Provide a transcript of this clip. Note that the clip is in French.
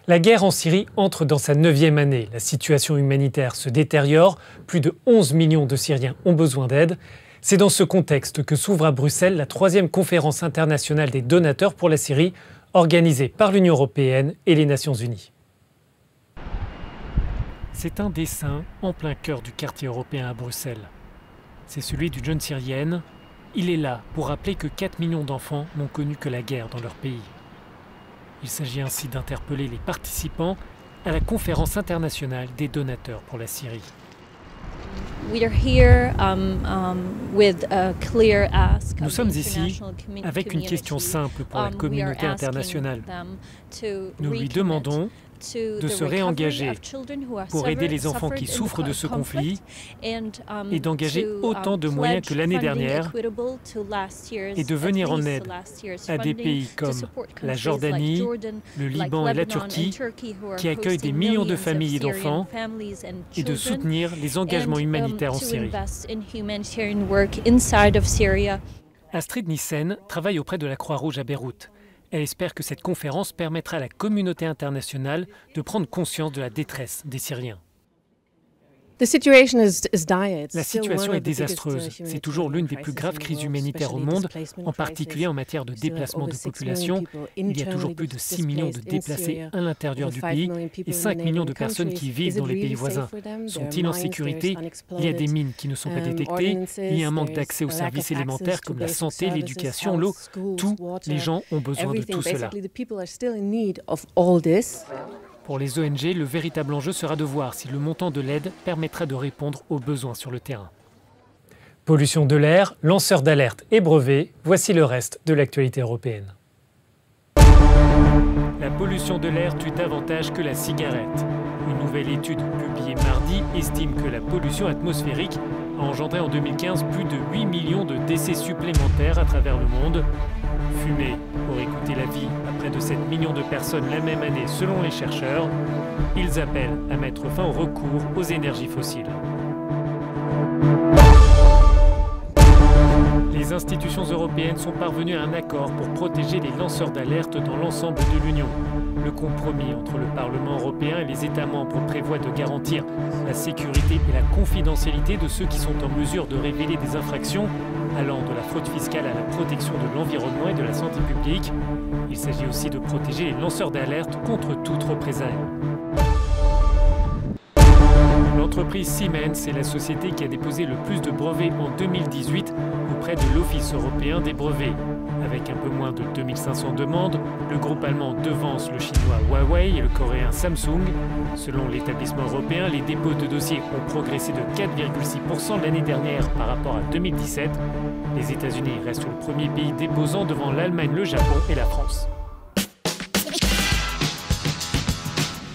La guerre en Syrie entre dans sa 9e année. La situation humanitaire se détériore. Plus de 11 millions de Syriens ont besoin d'aide. C'est dans ce contexte que s'ouvre à Bruxelles la 3e conférence internationale des donateurs pour la Syrie, organisée par l'Union européenne et les Nations unies. C'est un dessin en plein cœur du quartier européen à Bruxelles. C'est celui d'une jeune Syrienne. Il est là pour rappeler que 4 millions d'enfants n'ont connu que la guerre dans leur pays. Il s'agit ainsi d'interpeller les participants à la conférence internationale des donateurs pour la Syrie. Nous sommes ici avec une question simple pour la communauté internationale. Nous lui demandons de se réengager pour aider les enfants qui souffrent de ce conflit et d'engager autant de moyens que l'année dernière et de venir en aide à des pays comme la Jordanie, le Liban et la Turquie qui accueillent des millions de familles et d'enfants et de soutenir les engagements humanitaires en Syrie. Astrid Nissen travaille auprès de la Croix-Rouge à Beyrouth. Elle espère que cette conférence permettra à la communauté internationale de prendre conscience de la détresse des Syriens. La situation est désastreuse. C'est toujours l'une des plus graves crises humanitaires au monde, en particulier en matière de déplacement de population. Il y a toujours plus de 6 millions de déplacés à l'intérieur du pays et 5 millions de personnes qui vivent dans les pays voisins. Sont-ils en sécurité? Il y a des mines qui ne sont pas détectées. Il y a un manque d'accès aux services élémentaires comme la santé, l'éducation, l'eau. Tous les gens ont besoin de tout cela. Pour les ONG, le véritable enjeu sera de voir si le montant de l'aide permettra de répondre aux besoins sur le terrain. Pollution de l'air, lanceurs d'alerte et brevets, voici le reste de l'actualité européenne. La pollution de l'air tue davantage que la cigarette. Une nouvelle étude publiée mardi estime que la pollution atmosphérique a engendré en 2015 plus de 8 millions de décès supplémentaires à travers le monde. Fumer aurait coûté la vie à près de 7 millions de personnes la même année selon les chercheurs. Ils appellent à mettre fin au recours aux énergies fossiles. Les institutions européennes sont parvenues à un accord pour protéger les lanceurs d'alerte dans l'ensemble de l'Union. Le compromis entre le Parlement européen et les États membres prévoit de garantir la sécurité et la confidentialité de ceux qui sont en mesure de révéler des infractions allant de la fraude fiscale à la protection de l'environnement et de la santé publique. Il s'agit aussi de protéger les lanceurs d'alerte contre toute représailles. L'entreprise Siemens est la société qui a déposé le plus de brevets en 2018 auprès de l'Office européen des brevets. Avec un peu moins de 2500 demandes, le groupe allemand devance le chinois Huawei et le coréen Samsung. Selon l'établissement européen, les dépôts de dossiers ont progressé de 4,6% l'année dernière par rapport à 2017. Les États-Unis restent le premier pays déposant devant l'Allemagne, le Japon et la France.